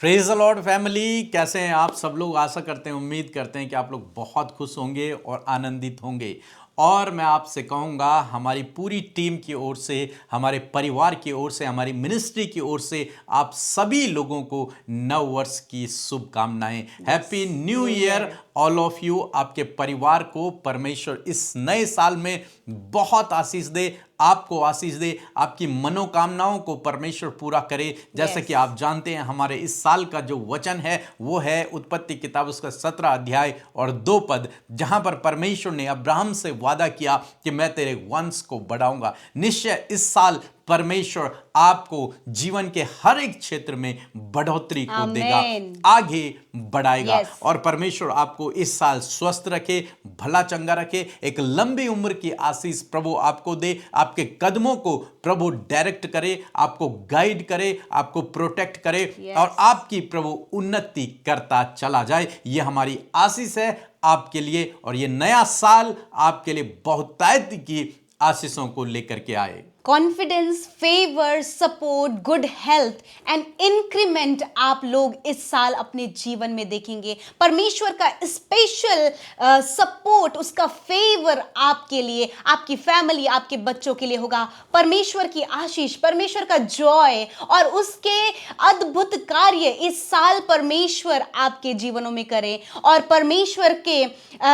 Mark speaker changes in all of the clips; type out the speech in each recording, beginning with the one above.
Speaker 1: Praise the Lord family, कैसे हैं आप सब लोग। आशा करते हैं, उम्मीद करते हैं कि आप लोग बहुत खुश होंगे और आनंदित होंगे। और मैं आपसे कहूँगा, हमारी पूरी टीम की ओर से, हमारे परिवार की ओर से, हमारी मिनिस्ट्री की ओर से आप सभी लोगों को नव वर्ष की शुभकामनाएं। Happy new year all of you. आपके परिवार को परमेश्वर इस नए साल में बहुत आशीष दे, आपको आशीष दे, आपकी मनोकामनाओं को परमेश्वर पूरा करे। जैसे कि आप जानते हैं, हमारे इस साल का जो वचन है वो है उत्पत्ति किताब उसका 17 अध्याय और 2 पद, जहां पर परमेश्वर ने अब्राहम से वादा किया कि मैं तेरे वंश को बढ़ाऊंगा। निश्चय इस साल परमेश्वर आपको जीवन के हर एक क्षेत्र में बढ़ोतरी को देगा, आगे बढ़ाएगा। और परमेश्वर आपको इस साल स्वस्थ रखे, भला चंगा रखे, एक लंबी उम्र की आशीष प्रभु आपको दे, आपके कदमों को प्रभु डायरेक्ट करे, आपको गाइड करे, आपको प्रोटेक्ट करे और आपकी प्रभु उन्नति करता चला जाए। यह हमारी आशीष है आपके लिए, और यह नया साल आपके लिए बहुतायत की आशीषों को लेकर के आए।
Speaker 2: Confidence, favour, support, good health and increment आप लोग इस साल अपने जीवन में देखेंगे। परमेश्वर का स्पेशल सपोर्ट, उसका फेवर आपके लिए, आपकी फैमिली, आपके बच्चों के लिए होगा। परमेश्वर की आशीष, परमेश्वर का जॉय और उसके अद्भुत कार्य इस साल परमेश्वर आपके जीवनों में करे। और परमेश्वर के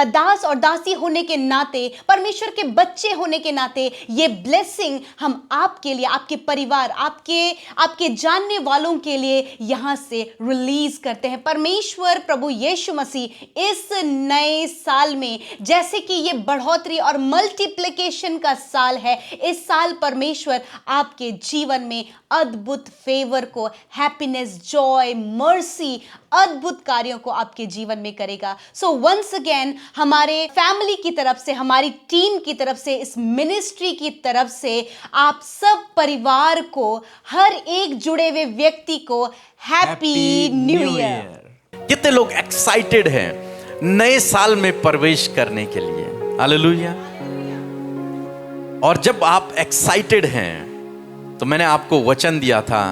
Speaker 2: दास और दासी होने के नाते, परमेश्वर के बच्चे होने के नाते, ये ब्लेसिंग हम आपके लिए, आपके परिवार, आपके जानने वालों के लिए यहां से रिलीज करते हैं। परमेश्वर प्रभु यीशु मसीह इस नए साल में, जैसे कि ये बढ़ोतरी और मल्टीप्लिकेशन का साल है, इस साल परमेश्वर आपके जीवन में अद्भुत फेवर को, हैप्पीनेस, जॉय, मर्सी, अद्भुत कार्यों को आपके जीवन में करेगा। सो वंस अगेन, हमारे फैमिली की तरफ से, हमारी टीम की तरफ से, इस मिनिस्ट्री की तरफ से आप सब परिवार को, हर एक जुड़े हुए व्यक्ति को हैप्पी न्यू ईयर।
Speaker 1: कितने लोग एक्साइटेड हैं नए साल में प्रवेश करने के लिए। हालेलुया। और जब आप एक्साइटेड हैं तो मैंने आपको वचन दिया था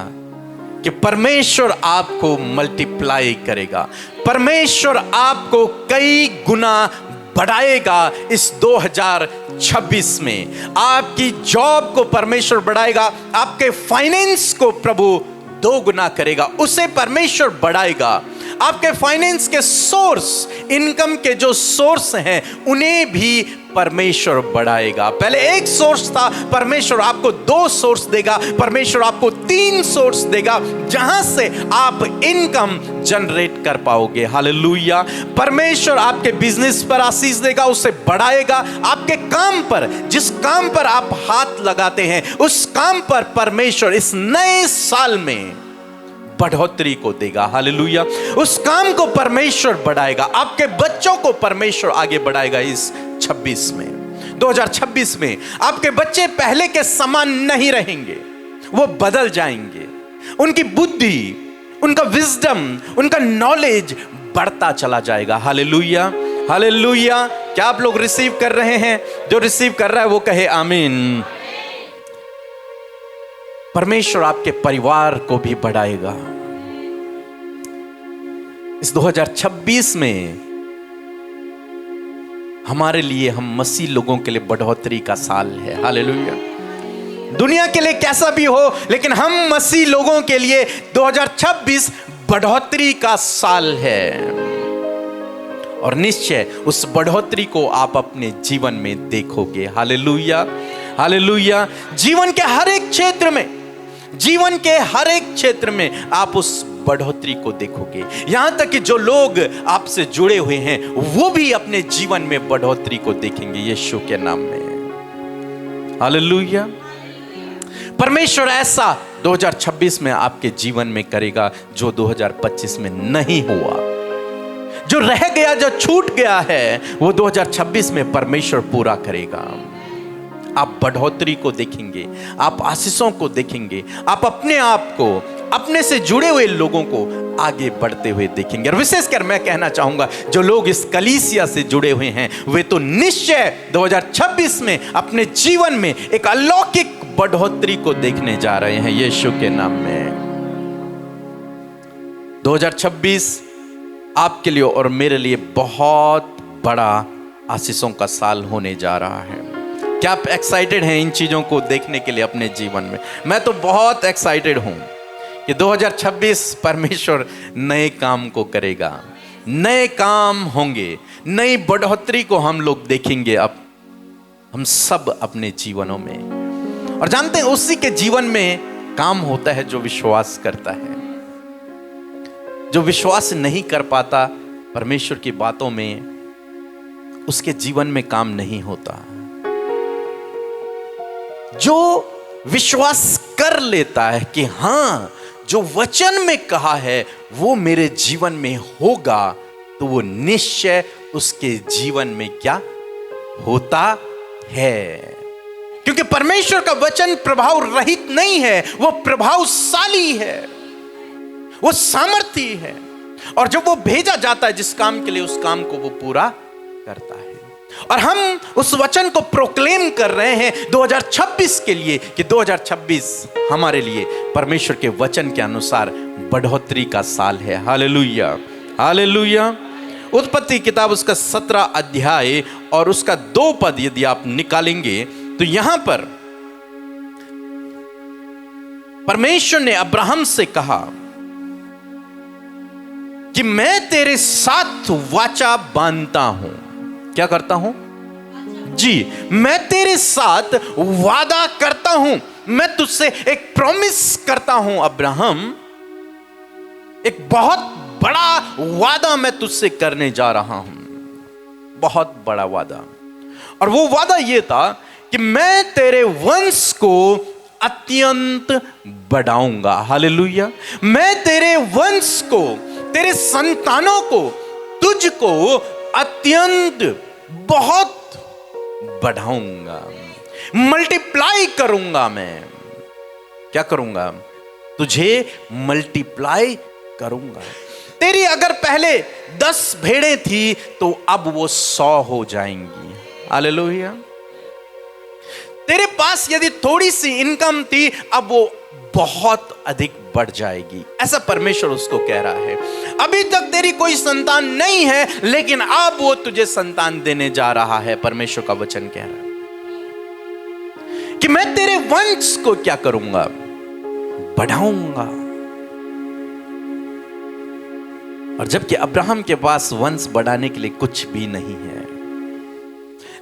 Speaker 1: कि परमेश्वर आपको मल्टीप्लाई करेगा, परमेश्वर आपको कई गुना बढ़ाएगा। इस 2026 में आपकी जॉब को परमेश्वर बढ़ाएगा, आपके फाइनेंस को प्रभु 2 गुना करेगा, उसे परमेश्वर बढ़ाएगा। आपके फाइनेंस के सोर्स, इनकम के जो सोर्स हैं, उन्हें भी परमेश्वर बढ़ाएगा। पहले 1 सोर्स था, परमेश्वर आपको 2 सोर्स देगा, परमेश्वर आपको 3 सोर्स देगा, जहां से आप इनकम जनरेट कर पाओगे। हालेलुया। परमेश्वर आपके बिजनेस पर आशीष देगा, उसे बढ़ाएगा। आपके काम पर, जिस काम पर आप हाथ लगाते हैं, उस काम पर परमेश्वर इस नए साल में बढ़ोतरी को देगा। हालेलुया। उस काम को परमेश्वर बढ़ाएगा, आपके बच्चों को परमेश्वर आगे बढ़ाएगा। इस 2026 में आपके बच्चे पहले के समान नहीं रहेंगे, वो बदल जाएंगे। उनकी बुद्धि, उनका विजडम, उनका नॉलेज बढ़ता चला जाएगा। Hallelujah, hallelujah. क्या आप लोग रिसीव कर रहे हैं? जो रिसीव कर रहा है वो कहे आमीन। परमेश्वर आपके परिवार को भी बढ़ाएगा। इस 2026 में हमारे लिए, हम मसीह लोगों के लिए बढ़ोतरी का साल है। हालेलुया। दुनिया के लिए कैसा भी हो, लेकिन हम मसीह लोगों के लिए 2026 बढ़ोतरी का साल है। और निश्चय उस बढ़ोतरी को आप अपने जीवन में देखोगे। Hallelujah, hallelujah. जीवन के हर एक क्षेत्र में, जीवन के हर एक क्षेत्र में आप उस बढ़ोतरी को देखोगे। यहां तक कि जो लोग आपसे जुड़े हुए हैं, वो भी अपने जीवन में बढ़ोतरी को देखेंगे यीशु के नाम में। हालेलुया। परमेश्वर ऐसा 2026 में आपके जीवन में करेगा जो 2025 में नहीं हुआ। जो रह गया, जो छूट गया है, वो 2026 में परमेश्वर पूरा करेगा। आप बढ़ोतरी को देखेंगे, आप आशीषों को देखेंगे, आप अपने आप को, अपने से जुड़े हुए लोगों को आगे बढ़ते हुए देखेंगे। और विशेषकर मैं कहना चाहूंगा, जो लोग इस कलीसिया से जुड़े हुए हैं, वे तो निश्चय 2026 में अपने जीवन में एक अलौकिक बढ़ोतरी को देखने जा रहे हैं यीशु के नाम में। 2026 आपके लिए और मेरे लिए बहुत बड़ा आशीषों का साल होने जा रहा है। क्या आप एक्साइटेड हैं इन चीज़ों को देखने के लिए अपने जीवन में? मैं तो बहुत एक्साइटेड हूं कि 2026 परमेश्वर नए काम को करेगा, नए काम होंगे, नई बढ़ोतरी को हम लोग देखेंगे अब हम सब अपने जीवनों में। और जानते हैं उसी के जीवन में काम होता है जो विश्वास करता है। जो विश्वास नहीं कर पाता परमेश्वर की बातों में, उसके जीवन में काम नहीं होता। जो विश्वास कर लेता है कि हां जो वचन में कहा है वो मेरे जीवन में होगा, तो वो निश्चय उसके जीवन में क्या होता है। क्योंकि परमेश्वर का वचन प्रभाव रहित नहीं है, वो प्रभावशाली है, वो सामर्थी है, और जब वो भेजा जाता है जिस काम के लिए, उस काम को वो पूरा करता है। और हम उस वचन को प्रोक्लेम कर रहे हैं 2026 के लिए कि 2026 हमारे लिए परमेश्वर के वचन के अनुसार बढ़ोतरी का साल है। Hallelujah, hallelujah. उत्पत्ति किताब उसका 17 अध्याय और उसका 2 पद यदि आप निकालेंगे तो यहां पर परमेश्वर ने अब्राहम से कहा कि मैं तेरे साथ वाचा बांधता हूं। क्या करता हूं जी? मैं तेरे साथ वादा करता हूं, मैं तुझसे एक प्रॉमिस करता हूं अब्राहम, एक बहुत बड़ा वादा मैं तुझसे करने जा रहा हूं, बहुत बड़ा वादा। और वो वादा ये था कि मैं तेरे वंश को अत्यंत बढ़ाऊंगा। हालेलुया। मैं तेरे वंश को, तेरे संतानों को, तुझको अत्यंत बहुत बढ़ाऊंगा, मल्टीप्लाई करूंगा। मैं क्या करूंगा? तुझे मल्टीप्लाई करूंगा। तेरी अगर पहले 10 भेड़ें थी तो अब वो 100 हो जाएंगी। हालेलुया। तेरे पास यदि थोड़ी सी इनकम थी, अब वो बहुत अधिक बढ़ जाएगी। ऐसा परमेश्वर उसको कह रहा है। अभी तक तेरी कोई संतान नहीं है, लेकिन अब वो तुझे संतान देने जा रहा है। परमेश्वर का वचन कह रहा है कि मैं तेरे वंश को क्या करूंगा? बढ़ाऊंगा। और जबकि अब्राहम के पास वंश बढ़ाने के लिए कुछ भी नहीं है,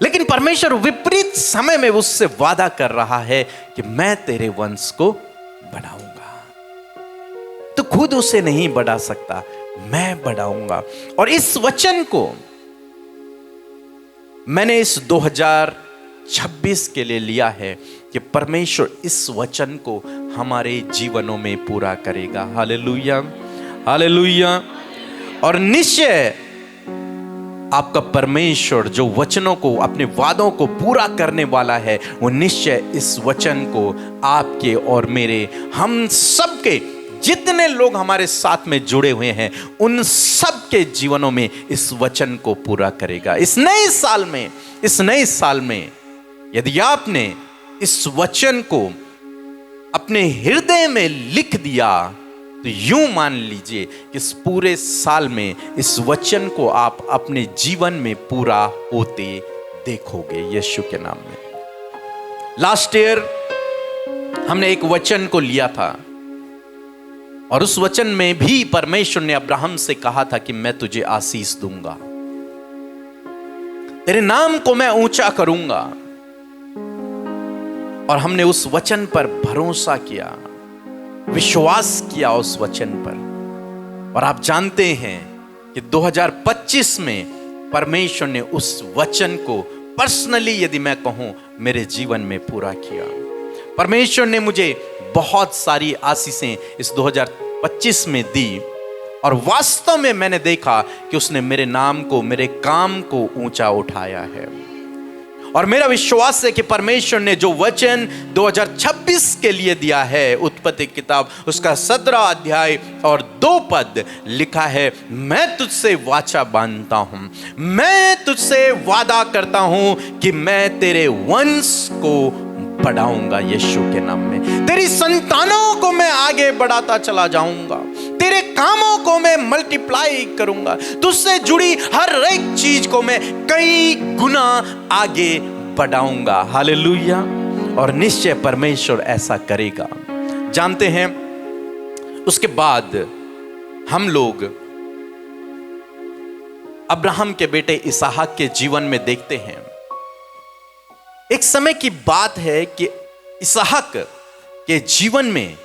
Speaker 1: लेकिन परमेश्वर विपरीत समय में उससे वादा कर रहा है कि मैं तेरे वंश को बढ़ाऊंगा। तो खुद उसे नहीं बढ़ा सकता, मैं बढ़ाऊंगा। और इस वचन को मैंने इस 2026 के लिए लिया है कि परमेश्वर इस वचन को हमारे जीवनों में पूरा करेगा। Hallelujah, hallelujah. और निश्चय आपका परमेश्वर जो वचनों को, अपने वादों को पूरा करने वाला है, वो निश्चय इस वचन को आपके और मेरे, हम सबके, जितने लोग हमारे साथ में जुड़े हुए हैं, उन सब के जीवनों में इस वचन को पूरा करेगा। इस नए साल में, इस नए साल में यदि आपने इस वचन को अपने हृदय में लिख दिया, तो यूं मान लीजिए कि इस पूरे साल में इस वचन को आप अपने जीवन में पूरा होते देखोगे, यीशु के नाम में। लास्ट ईयर हमने एक वचन को लिया था, और उस वचन में भी परमेश्वर ने अब्राहम से कहा था कि मैं तुझे आशीष दूंगा, तेरे नाम को मैं ऊंचा करूंगा। और हमने उस वचन पर भरोसा किया, विश्वास किया उस वचन पर। और आप जानते हैं कि 2025 में परमेश्वर ने उस वचन को पर्सनली, यदि मैं कहूं, मेरे जीवन में पूरा किया। परमेश्वर ने मुझे बहुत सारी आशीषें इस 2025 में दी, और वास्तव में मैंने देखा कि उसने मेरे नाम को, मेरे काम को ऊंचा उठाया है। और मेरा विश्वास है कि परमेश्वर ने जो वचन 2026 के लिए दिया है, उत्पत्ति किताब उसका 17 अध्याय और 2 पद लिखा है, मैं तुझसे वाचा बांधता हूं, मैं तुझसे वादा करता हूं कि मैं तेरे वंश को बढ़ाऊंगा यीशु के नाम में। तेरी संतानों को मैं आगे बढ़ाता चला जाऊंगा, तेरे कामों को मैं मल्टीप्लाई करूंगा, तुझसे जुड़ी हर एक चीज को मैं कई गुना आगे बढ़ाऊंगा। हालेलुया। और निश्चय परमेश्वर ऐसा करेगा। जानते हैं, उसके बाद हम लोग अब्राहम के बेटे इसहाक के जीवन में देखते हैं। एक समय की बात है कि इसहाक के जीवन में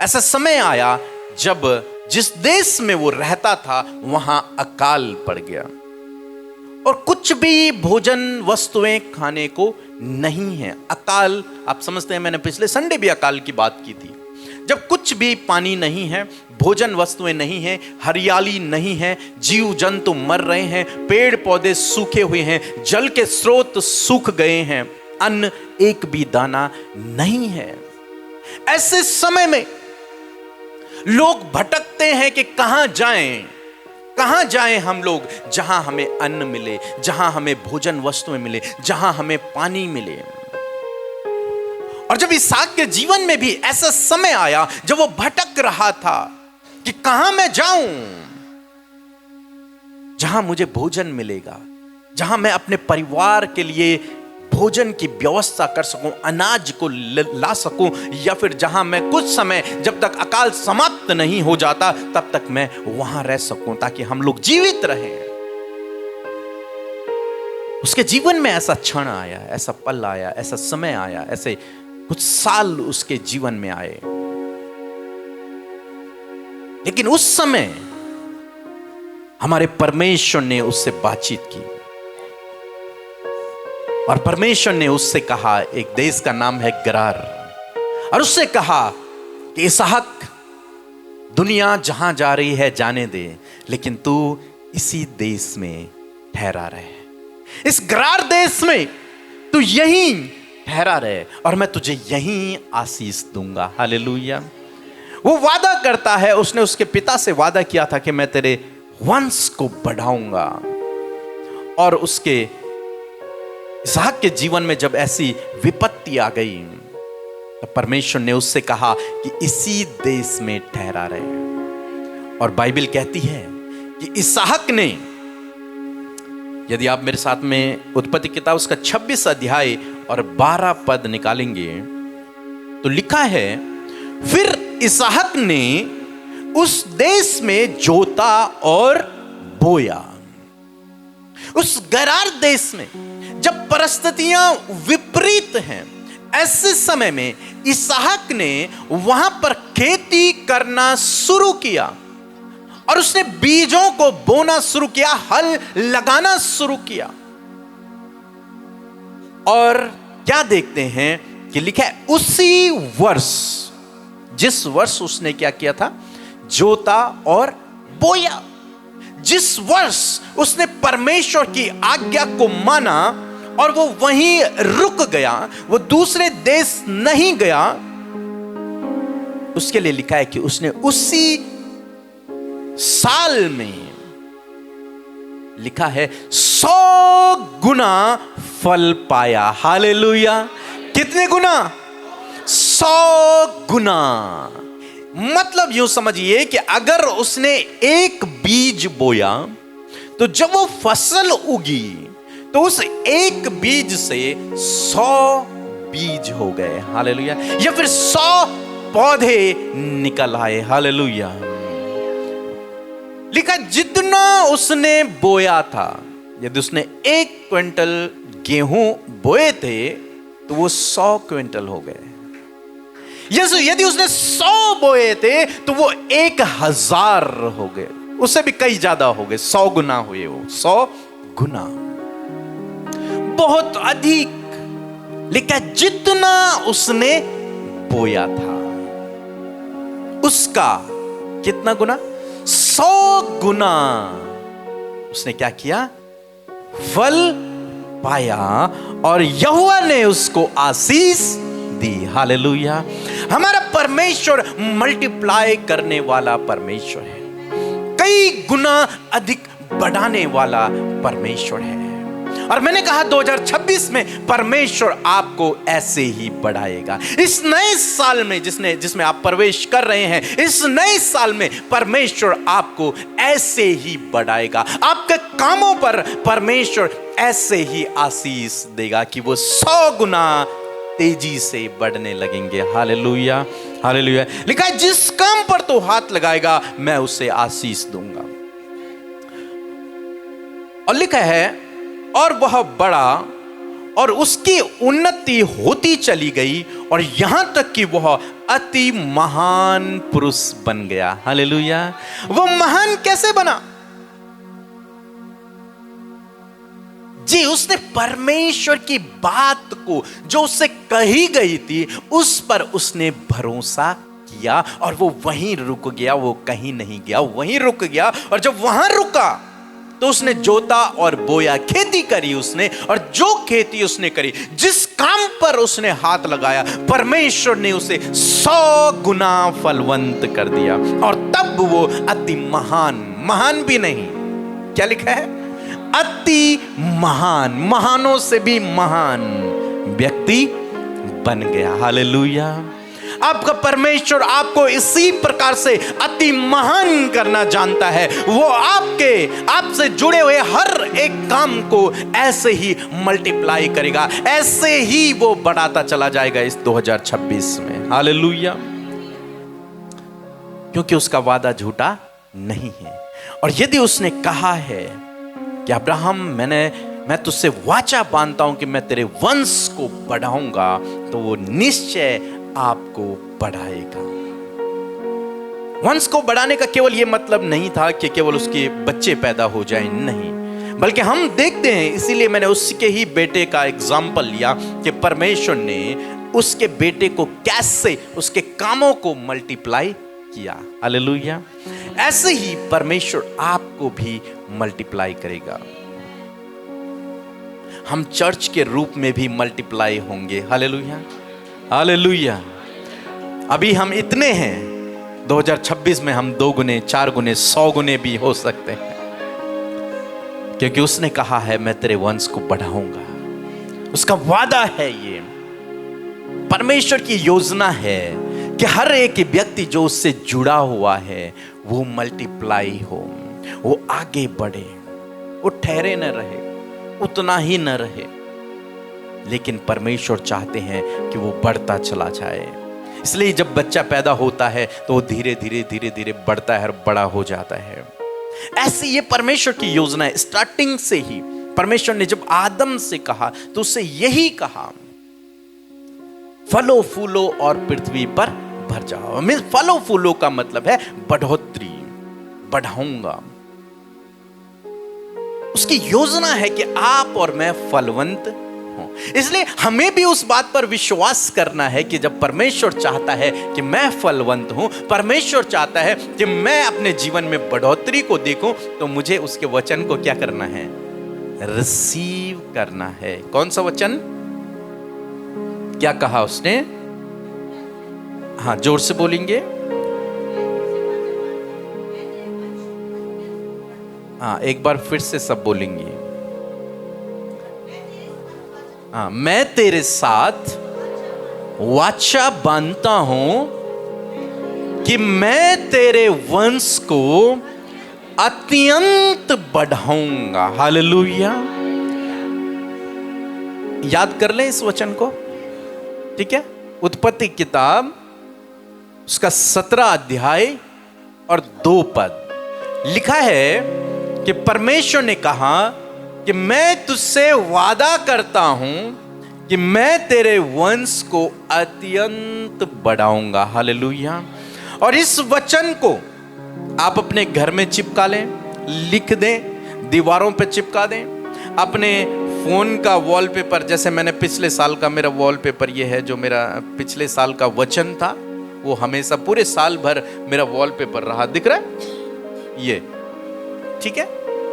Speaker 1: ऐसा समय आया जब जिस देश में वो रहता था वहां अकाल पड़ गया और कुछ भी भोजन वस्तुएं खाने को नहीं है। अकाल आप समझते हैं, मैंने पिछले संडे भी अकाल की बात की थी। जब कुछ भी पानी नहीं है, भोजन वस्तुएं नहीं है, हरियाली नहीं है, जीव जंतु मर रहे हैं, पेड़ पौधे सूखे हुए हैं, जल के स्रोत सूख गए हैं, अन्न एक भी दाना नहीं है। ऐसे समय में लोग भटकते हैं कि कहां जाएं हम लोग, जहां हमें अन्न मिले, जहां हमें भोजन वस्तुएं मिले, जहां हमें पानी मिले। और जब इसहाक के जीवन में भी ऐसा समय आया जब वो भटक रहा था कि कहां मैं जाऊं जहां मुझे भोजन मिलेगा, जहां मैं अपने परिवार के लिए भोजन की व्यवस्था कर सकूं, अनाज को ला सकूं, या फिर जहां मैं कुछ समय जब तक अकाल समाप्त नहीं हो जाता तब तक मैं वहां रह सकूं ताकि हम लोग जीवित रहें। उसके जीवन में ऐसा क्षण आया, ऐसा पल आया, ऐसा समय आया, ऐसे कुछ साल उसके जीवन में आए। लेकिन उस समय हमारे परमेश्वर ने उससे बातचीत की और परमेश्वर ने उससे कहा, एक देश का नाम है गरार, और उससे कहा कि इसहाक, दुनिया जहां जा रही है जाने दे, लेकिन तू इसी देश में ठहरा रहे, इस गरार देश में तू यहीं ठहरा रहे और मैं तुझे यहीं आशीष दूंगा। हालेलुया। वो वादा करता है, उसने उसके पिता से वादा किया था कि मैं तेरे वंश को बढ़ाऊंगा। और उसके इसहाक के जीवन में जब ऐसी विपत्ति आ गई तो परमेश्वर ने उससे कहा कि इसी देश में ठहरा रहे। और बाइबल कहती है कि इसहाक ने, यदि आप मेरे साथ में उत्पत्ति किताब उसका 26 अध्याय और 12 पद निकालेंगे तो लिखा है, फिर इसहाक ने उस देश में जोता और बोया। उस गरार देश में जब परिस्थितियां विपरीत हैं, ऐसे समय में इसहाक ने वहां पर खेती करना शुरू किया और उसने बीजों को बोना शुरू किया, हल लगाना शुरू किया। और क्या देखते हैं कि लिखा है, उसी वर्ष, जिस वर्ष उसने क्या किया था, जोता और बोया, जिस वर्ष उसने परमेश्वर की आज्ञा को माना और वो वहीं रुक गया, वो दूसरे देश नहीं गया, उसके लिए लिखा है कि उसने उसी साल में, लिखा है, 100 गुना फल पाया। हालेलुया। कितने गुना? 100 गुना। मतलब यूं समझिए कि अगर उसने एक बीज बोया तो जब वो फसल उगी तो उस एक बीज से 100 बीज हो गए। हालेलुया। या फिर 100 पौधे निकल आए। हालेलुया। लिखा, जितना उसने बोया था, यदि उसने 1 क्विंटल गेहूं बोए थे तो वो 100 क्विंटल हो गए। यदि उसने 100 बोए थे तो वो 1000 हो गए, उससे भी कई ज्यादा हो गए, 100 गुना हुए, वो 100 गुना, बहुत अधिक। लिखा, जितना उसने बोया था उसका कितना गुना? 100 गुना उसने क्या किया? फल पाया और यहोवा ने उसको आशीष दी। हालेलुया। हमारा परमेश्वर मल्टीप्लाई करने वाला परमेश्वर है, कई गुना अधिक बढ़ाने वाला परमेश्वर है। और मैंने कहा 2026 में परमेश्वर आपको ऐसे ही बढ़ाएगा। इस नए साल में जिसमें आप प्रवेश कर रहे हैं, इस नए साल में परमेश्वर आपको ऐसे ही बढ़ाएगा। आपके कामों पर परमेश्वर ऐसे ही आशीष देगा कि वो 100 गुना तेजी से बढ़ने लगेंगे। Hallelujah, hallelujah. लिखा है जिस काम पर तो हाथ लगाएगा मैं उसे आशीष दूंगा। और लिखा है और वह बड़ा और उसकी उन्नति होती चली गई और यहां तक कि वह अति महान पुरुष बन गया। हालेलुया। वो महान कैसे बना? जी, उसने परमेश्वर की बात को जो उससे कही गई थी उस पर उसने भरोसा किया और वो वहीं रुक गया, वो कहीं नहीं गया, वहीं रुक गया। और जब वहां रुका तो उसने जोता और बोया, खेती करी उसने, और जो खेती उसने करी, जिस काम पर उसने हाथ लगाया, परमेश्वर ने उसे 100 गुना फलवंत कर दिया। और तब वो अति महान भी नहीं, क्या लिखा है? अति महान, महानों से भी महान व्यक्ति बन गया। हालेलुया। आपका परमेश्वर आपको इसी प्रकार से अति महान करना जानता है। वो आपसे जुड़े हुए हर एक काम को ऐसे ही मल्टीप्लाई करेगा, ऐसे ही वो बढ़ाता चला जाएगा इस 2026 में। हालेलुया। क्योंकि उसका वादा झूठा नहीं है। और यदि उसने कहा है कि अब्राहम मैं तुझसे वाचा बांधता हूं कि मैं तेरे वंश को बढ़ाऊंगा, तो वो निश्चय आपको बढ़ाएगा। वंश को बढ़ाने का केवल यह मतलब नहीं था कि केवल उसके बच्चे पैदा हो जाएं, नहीं, बल्कि हम देखते हैं, इसीलिए मैंने उसके ही बेटे का एग्जाम्पल लिया कि परमेश्वर ने उसके बेटे को कैसे उसके कामों को मल्टीप्लाई किया। हालेलुया। ऐसे ही परमेश्वर आपको भी मल्टीप्लाई करेगा। हम चर्च के रूप में भी मल्टीप्लाई होंगे। Hallelujah, hallelujah. अभी हम इतने हैं, 2026 में हम 2 गुने, 4 गुने, 100 गुने भी हो सकते हैं, क्योंकि उसने कहा है मैं तेरे वंश को बढ़ाऊंगा। उसका वादा है, ये परमेश्वर की योजना है कि हर एक व्यक्ति जो उससे जुड़ा हुआ है वो मल्टीप्लाई हो, वो आगे बढ़े, वो ठहरे न रहे, उतना ही न रहे, लेकिन परमेश्वर चाहते हैं कि वो बढ़ता चला जाए। इसलिए जब बच्चा पैदा होता है तो वो धीरे धीरे बढ़ता है और बड़ा हो जाता है। ऐसी ये परमेश्वर की योजना है। स्टार्टिंग से ही परमेश्वर ने जब आदम से कहा तो उससे यही कहा, फलो फूलो और पृथ्वी पर भर जाओ। फलो फूलो का मतलब है बढ़ोतरी, बढ़ाऊंगा। उसकी योजना है कि आप और मैं फलवंत हों। इसलिए हमें भी उस बात पर विश्वास करना है कि जब परमेश्वर चाहता है कि मैं फलवंत हूं, परमेश्वर चाहता है कि मैं अपने जीवन में बढ़ोतरी को देखूं, तो मुझे उसके वचन को क्या करना है? रिसीव करना है। कौन सा वचन? क्या कहा उसने? हाँ, जोर से बोलेंगे। हाँ, एक बार फिर से सब बोलेंगे। हाँ, मैं तेरे साथ वाचा बांधता हूं कि मैं तेरे वंश को अत्यंत बढ़ाऊंगा। हालेलुया। याद कर लें इस वचन को, ठीक है? उत्पत्ति किताब उसका 17 अध्याय और 2 पद लिखा है कि परमेश्वर ने कहा कि मैं तुझसे वादा करता हूं कि मैं तेरे वंश को अत्यंत बढ़ाऊंगा। हालेलुया। और इस वचन को आप अपने घर में चिपका लें, लिख दें, दीवारों पे चिपका दें, अपने फोन का वॉलपेपर, जैसे मैंने पिछले साल का मेरा वॉलपेपर ये है, जो मेरा पिछले साल का वचन था वो हमेशा पूरे साल भर मेरा वॉलपेपर रहा। दिख रहा है ये, ठीक है?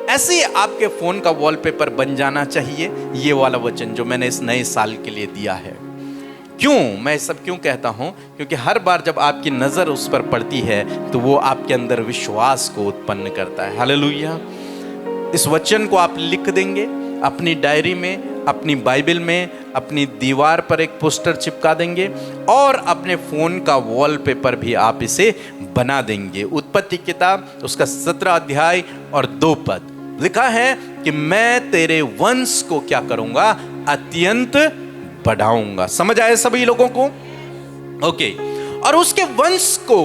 Speaker 1: ऐसे ही आपके फोन का वॉलपेपर बन जाना चाहिए ये वाला वचन जो मैंने इस नए साल के लिए दिया है। क्यों मैं सब क्यों कहता हूं? क्योंकि हर बार जब आपकी नजर उस पर पड़ती है तो वो आपके अंदर विश्वास को उत्पन्न करता है। हालेलुया। इस वचन को आप लिख देंगे अपनी डायरी में, अपनी बाइबल में, अपनी दीवार पर एक पोस्टर चिपका देंगे और अपने फोन का वॉलपेपर भी आप इसे बना देंगे। उत्पत्ति किताब उसका 17 अध्याय और 2 पद लिखा है कि मैं तेरे वंश को क्या करूंगा, अत्यंत बढ़ाऊंगा। समझ आए सभी लोगों को? ओके। और उसके वंश को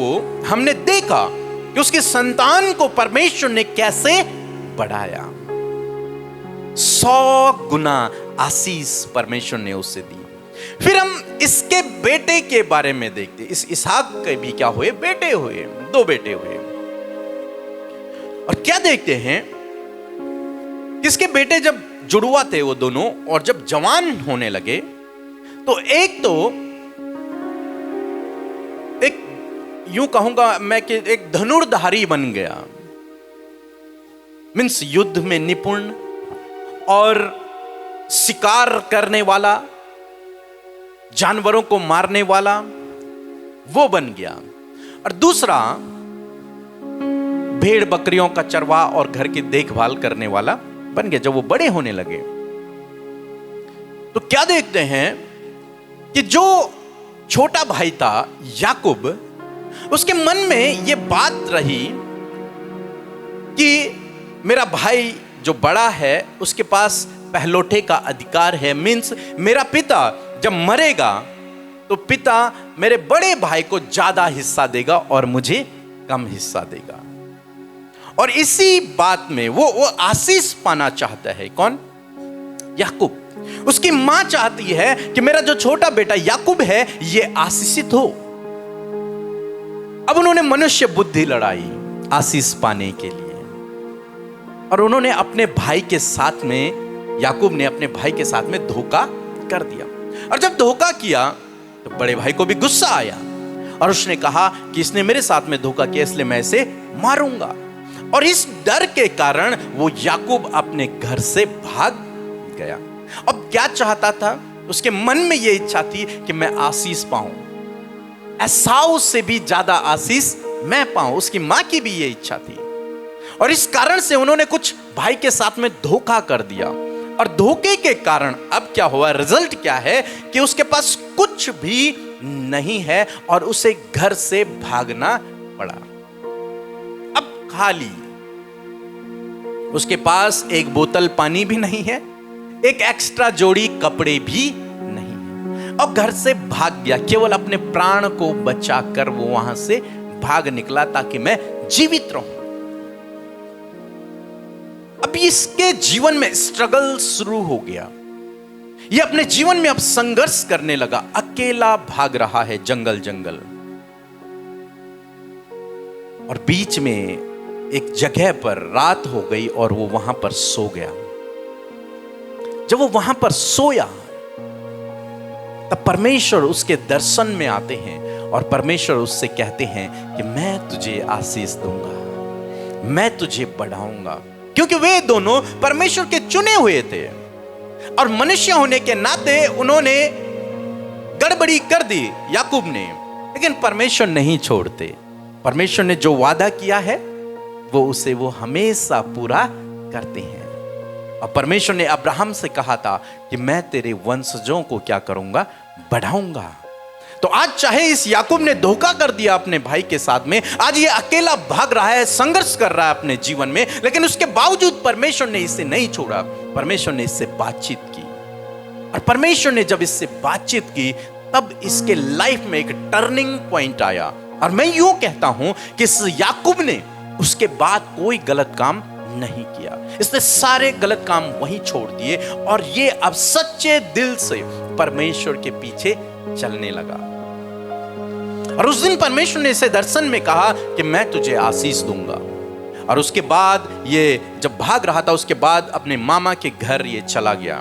Speaker 1: हमने देखा कि उसके संतान को परमेश्वर ने कैसे बढ़ाया। 100 गुना आशीष परमेश्वर ने उससे दी। फिर हम इसके बेटे के बारे में देखते। इस इसहाक के भी क्या हुए, बेटे हुए, 2 बेटे हुए। और क्या देखते हैं, किसके बेटे जब जुड़वा थे वो दोनों, और जब जवान होने लगे तो एक यूं कहूंगा मैं कि एक धनुर्धारी बन गया, मीन्स युद्ध में निपुण और शिकार करने वाला, जानवरों को मारने वाला वो बन गया। और दूसरा भेड़ बकरियों का चरवाह और घर की देखभाल करने वाला बन गया। जब वो बड़े होने लगे तो क्या देखते हैं कि जो छोटा भाई था याकूब, उसके मन में ये बात रही कि मेरा भाई जो बड़ा है उसके पास पहलौठे का अधिकार है, मीन्स मेरा पिता जब मरेगा तो पिता मेरे बड़े भाई को ज्यादा हिस्सा देगा और मुझे कम हिस्सा देगा। और इसी बात में वो आशीष पाना चाहता है। कौन? याकूब। उसकी मां चाहती है कि मेरा जो छोटा बेटा याकूब है ये आशीषित हो। अब उन्होंने मनुष्य बुद्धि लड़ाई आशीष पाने के लिए, और उन्होंने अपने भाई के साथ में, याकूब ने अपने भाई के साथ में धोखा कर दिया। और जब धोखा किया तो बड़े भाई को भी गुस्सा आया और उसने कहा कि इसने मेरे साथ में धोखा किया इसलिए मैं इसे मारूंगा। और इस डर के कारण वो याकूब अपने घर से भाग गया। अब क्या चाहता था? उसके मन में यह इच्छा थी कि मैं आशीष पाऊं, एसाव से भी ज्यादा आशीष मैं पाऊं। उसकी मां की भी यह इच्छा थी और इस कारण से उन्होंने कुछ भाई के साथ में धोखा कर दिया। और धोखे के कारण अब क्या हुआ, रिजल्ट क्या है कि उसके पास कुछ भी नहीं है और उसे घर से भागना पड़ा। अब खाली, उसके पास एक बोतल पानी भी नहीं है, एक एक्स्ट्रा जोड़ी कपड़े भी नहीं है, और घर से भाग गया। केवल अपने प्राण को बचाकर वो वहां से भाग निकला ताकि मैं जीवित रहूं। अब इसके जीवन में स्ट्रगल शुरू हो गया। ये अपने जीवन में अब संघर्ष करने लगा। अकेला भाग रहा है जंगल जंगल, और बीच में एक जगह पर रात हो गई और वो वहां पर सो गया। जब वो वहां पर सोया तब परमेश्वर उसके दर्शन में आते हैं और परमेश्वर उससे कहते हैं कि मैं तुझे आशीष दूंगा, मैं तुझे बढ़ाऊंगा। क्योंकि वे दोनों परमेश्वर के चुने हुए थे और मनुष्य होने के नाते उन्होंने गड़बड़ी कर दी याकूब ने, लेकिन परमेश्वर नहीं छोड़ते। परमेश्वर ने जो वादा किया है वो हमेशा पूरा करते हैं। और परमेश्वर ने अब्राहम से कहा था कि मैं तेरे वंशजों को क्या करूंगा, बढ़ाऊंगा। तो आज चाहे इस याकूब ने धोखा कर दिया अपने भाई के साथ में, आज ये अकेला भाग रहा है, संघर्ष कर रहा है अपने जीवन में, लेकिन उसके बावजूद परमेश्वर ने इसे नहीं छोड़ा। परमेश्वर ने इससे बातचीत की, और परमेश्वर ने जब इससे बातचीत की तब इसके लाइफ में एक टर्निंग पॉइंट आया। और मैं यूं कहता हूं कि इस याकूब ने उसके बाद कोई गलत काम नहीं किया। इसने सारे गलत काम वहीं छोड़ दिए और ये अब सच्चे दिल से परमेश्वर के पीछे चलने लगा। और उस दिन परमेश्वर ने इसे दर्शन में कहा कि मैं तुझे आशीष दूंगा। और उसके बाद ये जब भाग रहा था, उसके बाद अपने मामा के घर ये चला गया।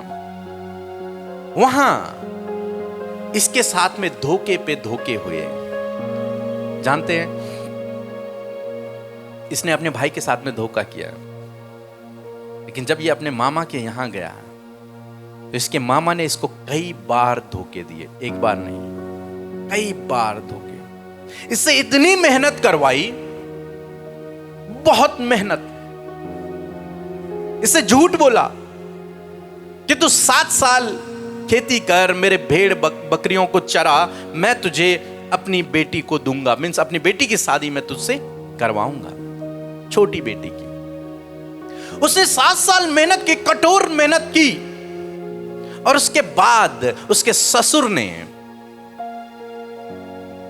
Speaker 1: वहां इसके साथ में धोखे पे धोखे हुए। जानते हैं, इसने अपने भाई के साथ में धोखा किया, लेकिन जब ये अपने मामा के यहां गया तो इसके मामा ने इसको कई बार धोखे दिए। एक बार नहीं, कई बार धोखे। इससे इतनी मेहनत करवाई, बहुत मेहनत, इससे झूठ बोला, कि तू 7 साल खेती कर, मेरे भेड़ बकरियों को चरा, मैं तुझे अपनी बेटी को दूंगा। मीन्स अपनी बेटी की शादी मैं तुझसे करवाऊंगा, छोटी बेटी की। उसने 7 साल मेहनत की, कठोर मेहनत की, और उसके बाद उसके ससुर ने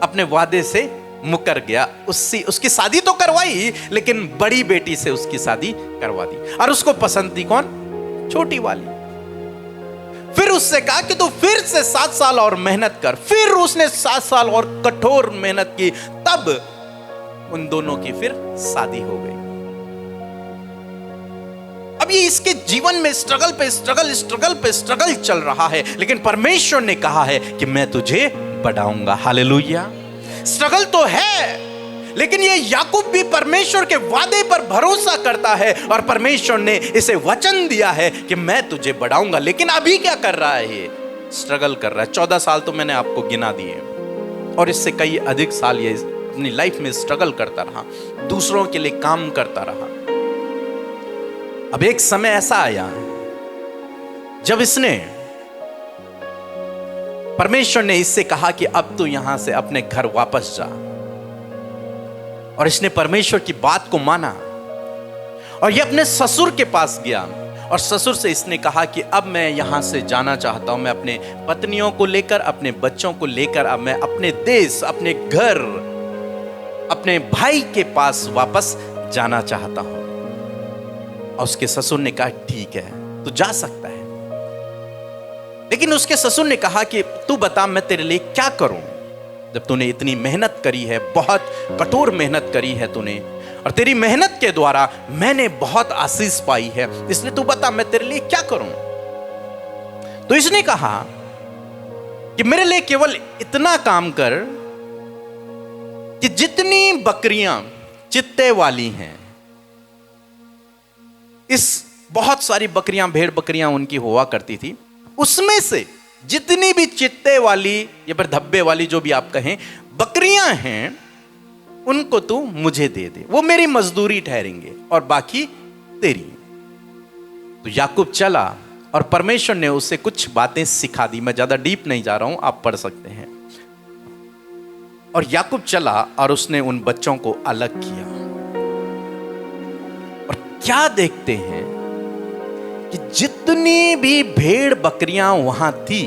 Speaker 1: अपने वादे से मुकर गया। उसकी शादी तो करवाई, लेकिन बड़ी बेटी से उसकी शादी करवा दी। और उसको पसंद थी कौन? छोटी वाली। फिर उससे कहा कि तू फिर से 7 साल और मेहनत कर। फिर उसने 7 साल और कठोर मेहनत की, तब उन दोनों की फिर शादी हो गई। अब ये इसके जीवन में स्ट्रगल पे स्ट्रगल चल रहा है, लेकिन परमेश्वर ने कहा है कि मैं तुझे बढ़ाऊंगा। हालेलुया। स्ट्रगल तो है, लेकिन ये याकूब भी परमेश्वर के वादे पर भरोसा करता है, और परमेश्वर ने इसे वचन दिया है कि मैं तुझे बढ़ाऊंगा। लेकिन अभी क्या कर रहा है? ये स्ट्रगल कर रहा है। 14 साल तो मैंने आपको गिना दिए, और इससे कई अधिक साल ये अपनी लाइफ में स्ट्रगल करता रहा, दूसरों के लिए काम करता रहा। अब एक समय ऐसा आया जब इसने, परमेश्वर ने इससे कहा कि अब तू यहां से अपने घर वापस जा। और इसने परमेश्वर की बात को माना, और ये अपने ससुर के पास गया, और ससुर से इसने कहा कि अब मैं यहां से जाना चाहता हूं। मैं अपने पत्नियों को लेकर, अपने बच्चों को लेकर, अब मैं अपने देश, अपने घर, अपने भाई के पास वापस जाना चाहता हूं। और उसके ससुर ने कहा ठीक है, तू जा सकता है। लेकिन उसके ससुर ने कहा कि तू बता, मैं तेरे लिए क्या करूं? जब तूने इतनी मेहनत करी है, बहुत कठोर मेहनत करी है तूने, और तेरी मेहनत के द्वारा मैंने बहुत आशीष पाई है, इसलिए तू बता मैं तेरे लिए क्या करूं? तो इसने कहा कि मेरे लिए केवल इतना काम कर कि जितनी बकरियां चित्ते वाली हैं, इस बहुत सारी बकरियां, भेड़ बकरियां उनकी हुआ करती थी, उसमें से जितनी भी चित्ते वाली या फिर धब्बे वाली, जो भी आप कहें, बकरियां हैं, उनको तू मुझे दे दे, वो मेरी मजदूरी ठहरेंगे, और बाकी तेरी। तो याकूब चला, और परमेश्वर ने उसे कुछ बातें सिखा दी। मैं ज्यादा डीप नहीं जा रहा हूं, आप पढ़ सकते हैं। और याकूब चला और उसने उन बच्चों को अलग किया, और क्या देखते हैं कि जितनी भी भेड़ बकरियां वहां थी,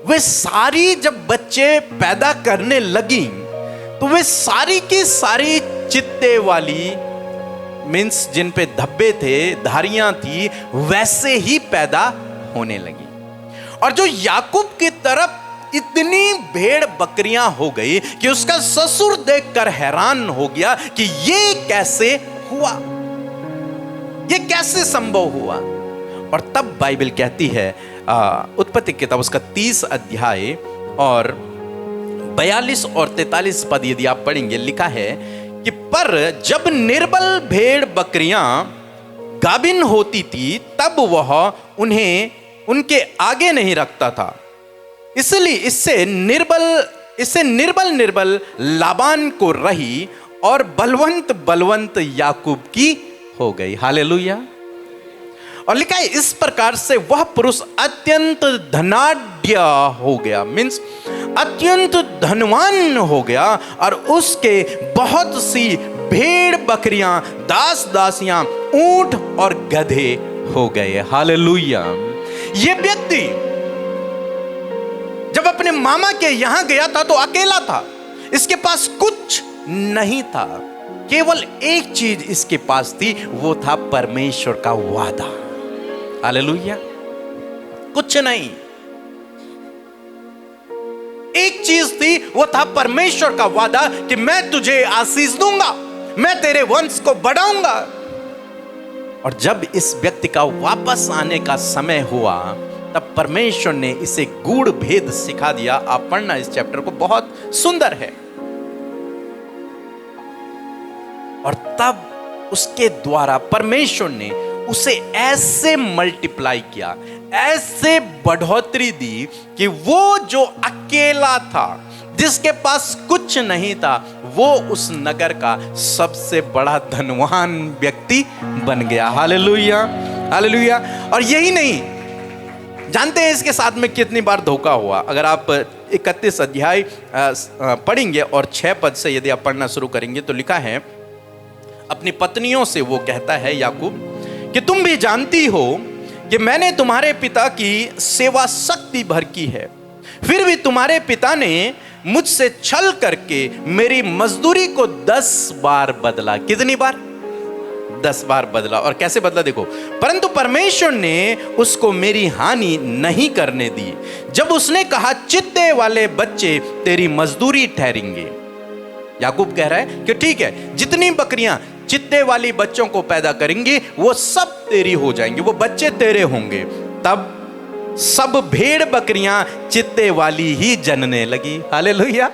Speaker 1: वे सारी जब बच्चे पैदा करने लगी, तो वे सारी की सारी चित्ते वाली, मीन्स जिन पे धब्बे थे, धारियां थी, वैसे ही पैदा होने लगी। और जो याकूब की तरफ इतनी भेड़ बकरियां हो गई कि उसका ससुर देखकर हैरान हो गया कि ये कैसे हुआ, ये कैसे संभव हुआ। और तब बाइबल कहती है, उत्पत्ति किताब उसका 30 अध्याय और 42 और 43 पद यदि आप पढ़ेंगे, लिखा है कि पर जब निर्बल भेड़ बकरियां गाभिन होती थी, तब वह उन्हें उनके आगे नहीं रखता था, इसलिए इससे निर्बल लाबान को रही, और बलवंत याकूब की हो गई। हालेलुया। और लिखा है इस प्रकार से वह पुरुष अत्यंत धनाढ्य हो गया, मीन्स अत्यंत धनवान हो गया, और उसके बहुत सी भेड़ बकरियां, दास दासियां, ऊंट और गधे हो गए। हालेलुया। यह व्यक्ति जब अपने मामा के यहां गया था तो अकेला था, इसके पास कुछ नहीं था, केवल एक चीज इसके पास थी, वो था परमेश्वर का वादा। हालेलुया। कुछ नहीं, एक चीज थी, वो था परमेश्वर का वादा कि मैं तुझे आशीष दूंगा, मैं तेरे वंश को बढ़ाऊंगा। और जब इस व्यक्ति का वापस आने का समय हुआ, तब परमेश्वर ने इसे गूढ़ भेद सिखा दिया। आप पढ़ना इस चैप्टर को, बहुत सुंदर है। और तब उसके द्वारा परमेश्वर ने उसे ऐसे मल्टीप्लाई किया, ऐसे बढ़ोतरी दी कि वो जो अकेला था, जिसके पास कुछ नहीं था, वो उस नगर का सबसे बड़ा धनवान व्यक्ति बन गया। हालेलुया। हालेलुया। और यही नहीं, जानते हैं इसके साथ में कितनी बार धोखा हुआ? अगर आप 31 अध्याय पढ़ेंगे और 6 पद से यदि आप पढ़ना शुरू करेंगे तो लिखा है, अपनी पत्नियों से वो कहता है याकूब कि तुम भी जानती हो कि मैंने तुम्हारे पिता की सेवा शक्ति भर की है, फिर भी तुम्हारे पिता ने मुझसे छल करके मेरी मजदूरी को 10 बार बदला। कितनी बार? 10 बार बदला। और कैसे बदला देखो, परंतु परमेश्वर ने उसको मेरी हानि नहीं करने दी, जब उसने कहा चित्ते वाले बच्चे तेरी मजदूरी ठहरेंगे। याकूब कह रहा है कि ठीक है, जितनी बकरियां चित्ते वाली बच्चों को पैदा करेंगी वो सब तेरी हो जाएंगी, वो बच्चे तेरे होंगे। तब सब भेड़ बकरियां चित्ते वाली ही जनने लगी। हालेलुया।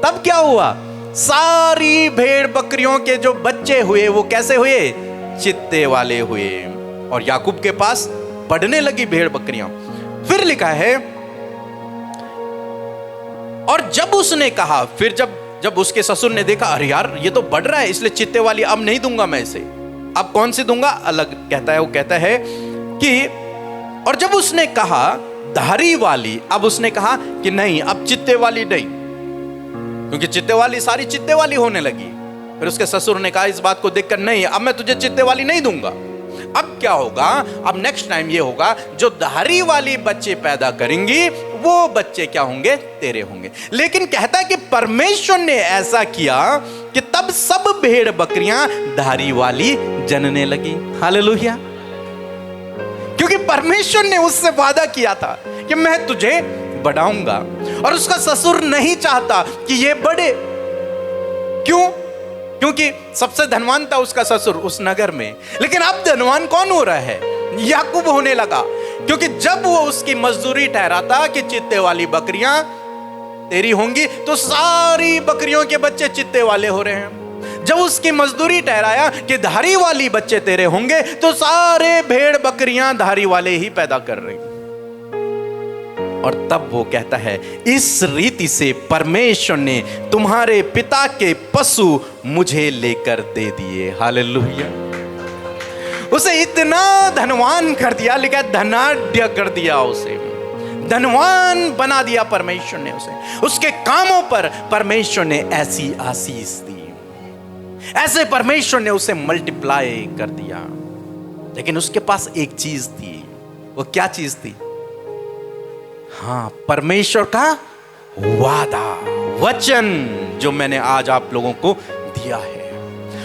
Speaker 1: तब क्या हुआ? सारी भेड़ बकरियों के जो बच्चे हुए वो कैसे हुए? चित्ते वाले हुए। और याकूब के पास बढ़ने लगी भेड़ बकरियां। फिर लिखा है, और जब उसने कहा, फिर जब उसके ससुर ने देखा, अरे यार ये तो बढ़ रहा है, इसलिए चित्ते वाली अब नहीं दूंगा मैं इसे, अब कौन सी दूंगा? अलग कहता है, वो कहता है कि, और जब उसने कहा धारी वाली, अब उसने कहा कि नहीं, अब चित्ते वाली नहीं, क्योंकि चित्ते वाली सारी चित्ते वाली होने लगी। फिर उसके ससुर ने कहा इस बात को देखकर, नहीं अब मैं तुझे चित्ते वाली नहीं दूंगा। अब क्या होगा? अब नेक्स्ट टाइम ये होगा, जो धारी वाली बच्चे पैदा करेंगी वो बच्चे क्या होंगे? तेरे होंगे। लेकिन कहता है कि परमेश्वर ने ऐसा किया कि तब सब भेड़ बकरियां धारी वाली जनने लगी। हालेलुया। क्योंकि परमेश्वर ने उससे वादा किया था कि मैं तुझे बढ़ाऊंगा, और उसका ससुर नहीं चाहता कि ये बढ़े। क्यों? क्योंकि सबसे धनवान था उसका ससुर उस नगर में। लेकिन अब धनवान कौन हो रहा है? याकूब होने लगा। क्योंकि जब वो उसकी मजदूरी ठहराता कि चित्ते वाली बकरियां तेरी होंगी, तो सारी बकरियों के बच्चे चित्ते वाले हो रहे हैं। जब उसकी मजदूरी ठहराया कि धारी वाली बच्चे तेरे होंगे, तो सारे भेड़ बकरियां धारी वाले ही पैदा कर रही। और तब वो कहता है, इस रीति से परमेश्वर ने तुम्हारे पिता के पशु मुझे लेकर दे दिए। हालेलुया। उसे इतना धनवान कर दिया, लिखा धनाढ्य कर दिया, उसे धनवान बना दिया परमेश्वर ने उसे। उसके कामों पर परमेश्वर ने ऐसी आशीष दी, ऐसे परमेश्वर ने उसे मल्टीप्लाई कर दिया। लेकिन उसके पास एक चीज थी। वो क्या चीज थी? हाँ, परमेश्वर का वादा, वचन, जो मैंने आज आप लोगों को दिया है।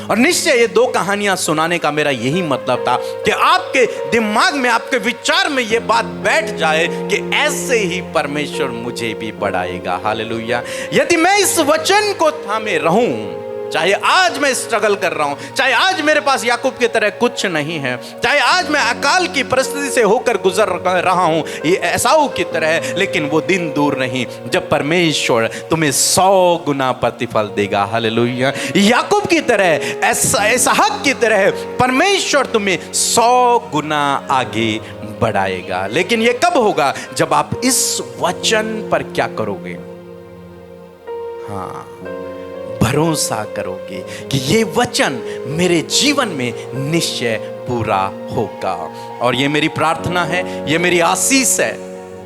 Speaker 1: और निश्चय ये 2 कहानियां सुनाने का मेरा यही मतलब था कि आपके दिमाग में, आपके विचार में ये बात बैठ जाए कि ऐसे ही परमेश्वर मुझे भी बढ़ाएगा। हालेलुया। यदि मैं इस वचन को थामे रहूं, चाहे आज मैं स्ट्रगल कर रहा हूं, चाहे आज मेरे पास याकूब की तरह कुछ नहीं है, चाहे आज मैं अकाल की परिस्थिति से होकर गुजर रहा हूं ये एसाऊ की तरह, लेकिन वो दिन दूर नहीं जब परमेश्वर तुम्हें 100 गुना प्रतिफल देगा। हालेलुया। याकूब की तरह, इसहाक की तरह परमेश्वर तुम्हें 100 गुना आगे बढ़ाएगा। लेकिन ये कब होगा? जब आप इस वचन पर क्या करोगे? हाँ, भरोसा करोगे कि ये वचन मेरे जीवन में निश्चय पूरा होगा। और ये मेरी प्रार्थना है, ये मेरी आशीष है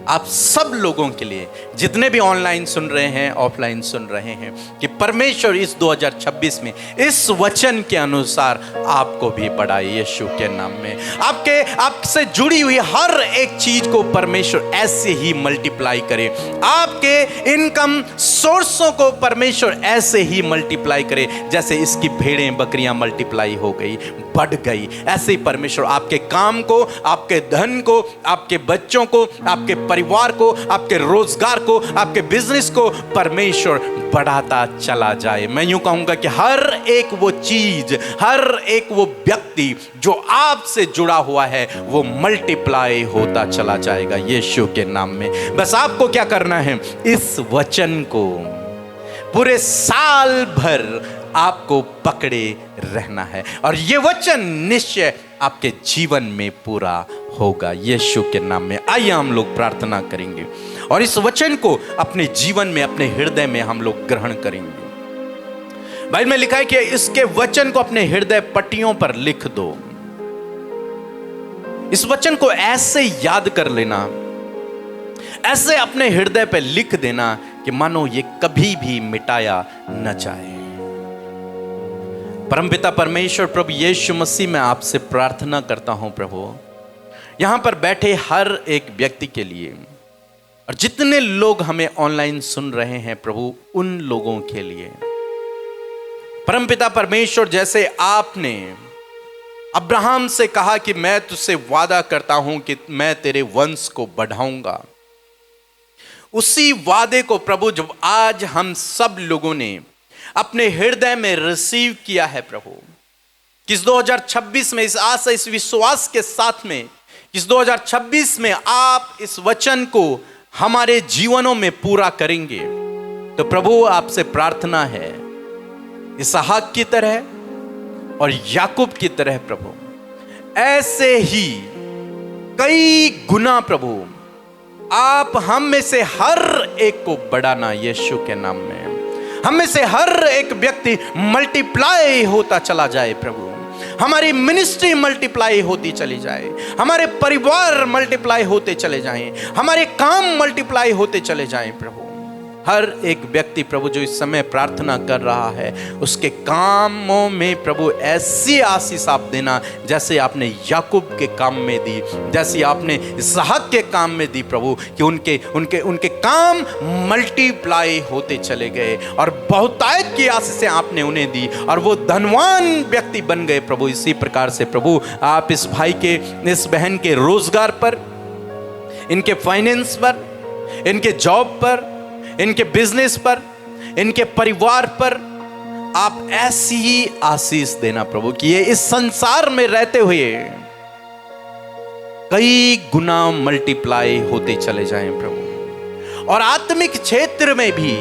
Speaker 1: आप सब लोगों के लिए, जितने भी ऑनलाइन सुन रहे हैं, ऑफलाइन सुन रहे हैं, कि परमेश्वर इस 2026 में इस वचन के अनुसार आपको भी बढ़ाए यीशु के नाम में। आपसे जुड़ी हुई हर एक चीज को परमेश्वर ऐसे ही मल्टीप्लाई करे। आपके इनकम सोर्सों को परमेश्वर ऐसे ही मल्टीप्लाई करे, जैसे इसकी भेड़ें बकरियां मल्टीप्लाई हो गई, बढ़ गई। ऐसे ही परमेश्वर आपके काम को, आपके धन को, आपके बच्चों को, आपके परिवार को, आपके रोजगार को, आपके बिजनेस को परमेश्वर बढ़ाता चला जाए। मैं यूं कहूंगा कि हर एक वो चीज, हर एक वो व्यक्ति जो आपसे जुड़ा हुआ है, वो मल्टीप्लाई होता चला जाएगा यीशु के नाम में। बस आपको क्या करना है? इस वचन को पूरे साल भर आपको पकड़े रहना है, और ये वचन निश्चय आपके जीवन में पूरा होगा यीशु के नाम में। आइए हम लोग प्रार्थना करेंगे और इस वचन को अपने जीवन में, अपने हृदय में हम लोग ग्रहण करेंगे। बाइबल में लिखा है कि इसके वचन को अपने हृदय पट्टियों पर लिख दो। इस वचन को ऐसे याद कर लेना, ऐसे अपने हृदय पे लिख देना कि मानो ये कभी भी मिटाया न जाए। परमपिता परमेश्वर प्रभु यीशु मसीह, मैं आपसे प्रार्थना करता हूं प्रभु, यहां पर बैठे हर एक व्यक्ति के लिए और जितने लोग हमें ऑनलाइन सुन रहे हैं प्रभु, उन लोगों के लिए परमपिता परमेश्वर, जैसे आपने अब्राहम से कहा कि मैं तुझसे वादा करता हूं कि मैं तेरे वंश को बढ़ाऊंगा, उसी वादे को प्रभु जब आज हम सब लोगों ने अपने हृदय में रिसीव किया है प्रभु, किस 2026 में इस आशा इस विश्वास के साथ में, इस 2026 में आप इस वचन को हमारे जीवनों में पूरा करेंगे, तो प्रभु आपसे प्रार्थना है इसहाक की तरह और याकूब की तरह प्रभु, ऐसे ही कई गुना प्रभु आप हम में से हर एक को बढ़ाना यीशु के नाम में। हम में से हर एक व्यक्ति मल्टीप्लाई होता चला जाए प्रभु, हमारी मिनिस्ट्री मल्टीप्लाई होती चली जाए, हमारे परिवार मल्टीप्लाई होते चले जाएं, हमारे काम मल्टीप्लाई होते चले जाएं प्रभु। हर एक व्यक्ति प्रभु जो इस समय प्रार्थना कर रहा है, उसके कामों में प्रभु ऐसी आशीष आप देना जैसे आपने याकूब के काम में दी, जैसे आपने इसहाक के काम में दी प्रभु, कि उनके उनके उनके काम मल्टीप्लाई होते चले गए और बहुतायत की आशीषें आपने उन्हें दी और वो धनवान व्यक्ति बन गए प्रभु। इसी प्रकार से प्रभु आप इस भाई के, इस बहन के रोजगार पर, इनके फाइनेंस पर, इनके जॉब पर, इनके बिजनेस पर, इनके परिवार पर आप ऐसी ही आशीष देना प्रभु कि ये इस संसार में रहते हुए कई गुना मल्टीप्लाई होते चले जाएं प्रभु, और आत्मिक क्षेत्र में भी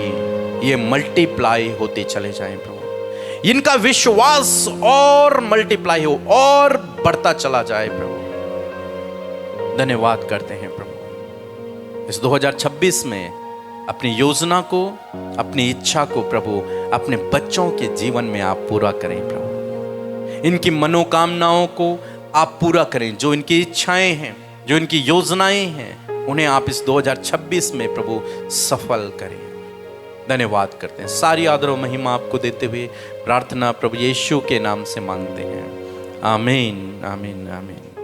Speaker 1: ये मल्टीप्लाई होते चले जाएं प्रभु। इनका विश्वास और मल्टीप्लाई हो और बढ़ता चला जाए प्रभु। धन्यवाद करते हैं प्रभु। इस 2026 में अपनी योजना को, अपनी इच्छा को प्रभु अपने बच्चों के जीवन में आप पूरा करें प्रभु। इनकी मनोकामनाओं को आप पूरा करें, जो इनकी इच्छाएं हैं, जो इनकी योजनाएं हैं, उन्हें आप इस 2026 में प्रभु सफल करें। धन्यवाद करते हैं। सारी आदर और महिमा आपको देते हुए प्रार्थना प्रभु यीशु के नाम से मांगते हैं। आमीन, आमीन, आमीन।